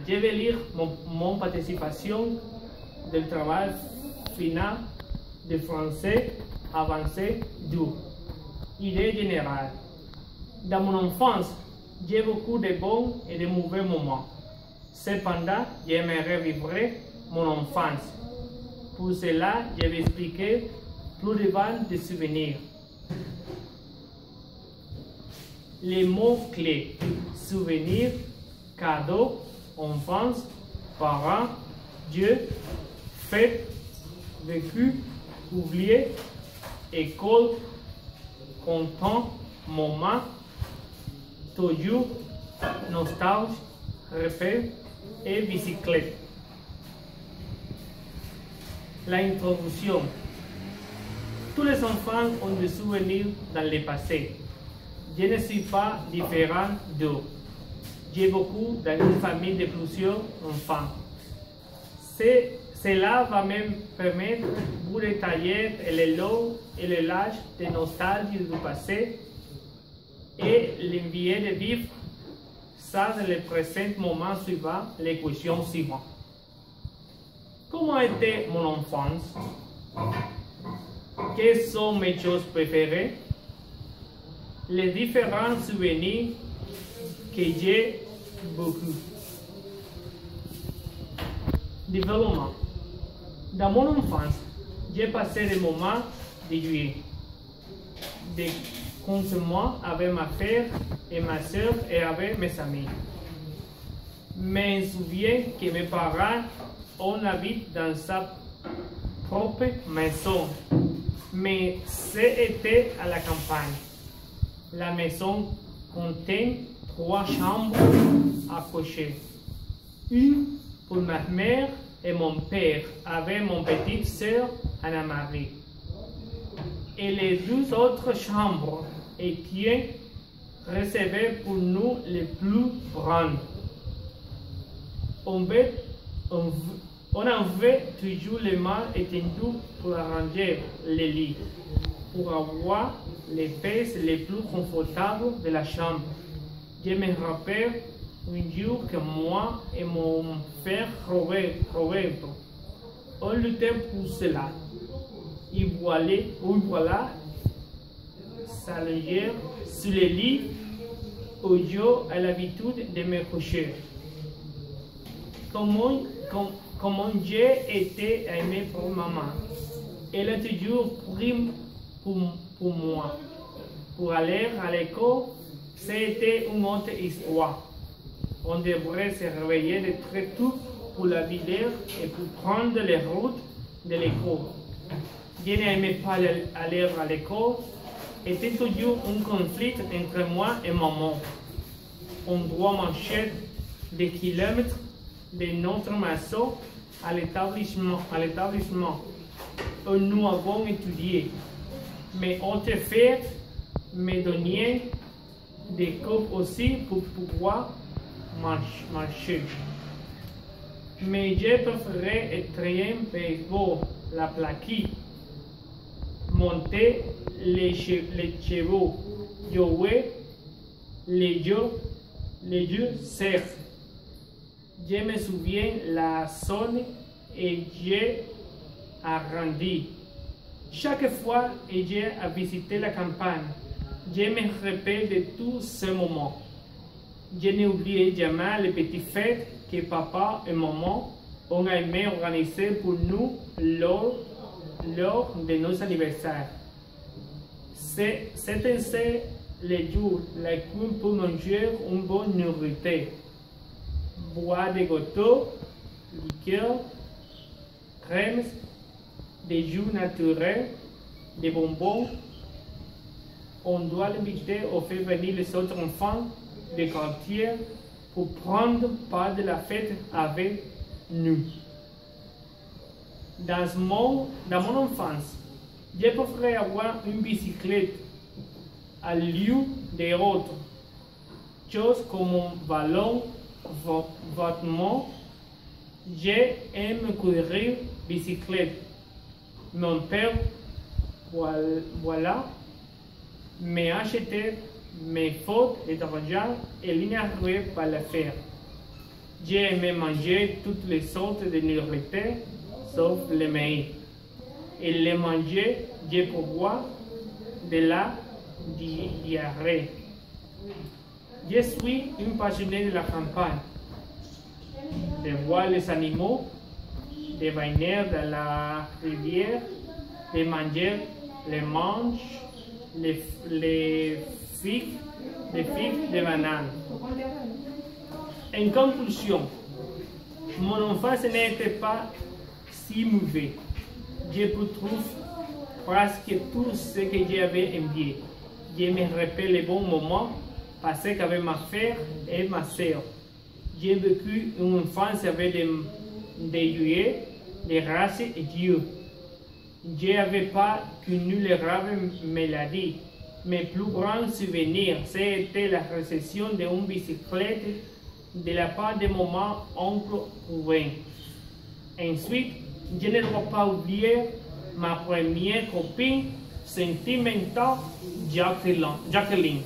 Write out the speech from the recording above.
je vais lire mon participation du travail final de français avancé 2. Idée générale. Dans mon enfance, j'ai beaucoup de bons et de mauvais moments. Cependant, j'aimerais vivre mon enfance. Pour cela, je vais expliquer plus de souvenirs. Les mots-clés: souvenir, cadeau, enfance, parents, Dieu, fête, vécu, oublié, école, content, moment, toujours, nostalgie, repère et bicyclette. L'introduction. Tous les enfants ont des souvenirs dans le passé. Je ne suis pas différent d'eux. J'ai beaucoup dans une famille de plusieurs enfants. Cela va me permettre de vous détailler le lot et le l'âge de nostalgie du passé et l'envie de vivre ça dans le présent moment suivant l'équation suivante. Comment était mon enfance? Quelles sont mes choses préférées? Les différents souvenirs que j'ai beaucoup. Développement. Dans mon enfance, j'ai passé des moments de joie, de contentement avec ma frère et ma soeur et avec mes amis. Je me souviens que mes parents habitent dans sa propre maison, mais c'était à la campagne. La maison contient 3 chambres à coucher. Une pour ma mère et mon père, avec mon petite sœur Anna-Marie. Et les 2 autres chambres étaient réservées pour nous les plus grandes. On avait toujours les mains étendues pour arranger les lits, pour avoir les pièces les plus confortables de la chambre. Je me rappelle un jour que moi et mon frère Roberto, on luttait pour cela. Et voilà, s'allonger sur le lit où j'ai l'habitude de me coucher. Comment j'ai été aimé pour maman. Elle a toujours pris pour moi. Pour aller à l'école, c'était une autre histoire. On devrait se réveiller de très tôt pour la ville et pour prendre les routes de l'école. Je n'aimais pas aller à l'école. C'était toujours un conflit entre moi et maman. On doit marcher des kilomètres de notre maison à l'établissement où nous avons étudié. Mes autres frères me donnaient des cours aussi pour pouvoir marcher. Mais j'ai préféré être baseball, la plaquille, monter les chevaux, jouer les jeux surf. Je me souviens la zone et j'ai agrandi. Chaque fois que j'ai visité la campagne, je me rappelle de tous ces moments. Je n'oubliais jamais les petites fêtes que papa et maman ont aimé organiser pour nous lors de nos anniversaires. C'était les jours pour manger une bonne nourriture, boire des gâteaux, liqueurs, crèmes, des jus naturels, des bonbons. On doit l'inviter ou faire venir les autres enfants des quartiers pour prendre part de la fête avec nous. Dans mon enfance, j'ai préféré avoir une bicyclette à lieu d'autres choses comme un ballon, vêtements. J'aime courir bicyclette. Mon père, voilà, m'a acheté mes fautes et d'argent et il n'arrivait pas à le faire. J'ai aimé manger toutes les sortes de nourriture, sauf le maïs. Et le manger, j'ai pourquoi de la diarrhée. Je suis une passionnée de la campagne, de voir les animaux, de baigner dans la rivière, de manger les manches, les figues, des bananes. En conclusion, mon enfance n'était pas si mauvais. Je trouve presque tout ce que j'avais envié. Je me rappelle les bons moments passés avec ma frère et ma soeur. J'ai vécu une enfance avec des jouets, des races et Dieu. Je n'avais pas connu les graves maladies. Mes plus grands souvenirs, c'était la réception d'une bicyclette de la part de mon oncle Rubin. Ensuite, je ne dois pas oublier ma première copine sentimentale, Jacqueline.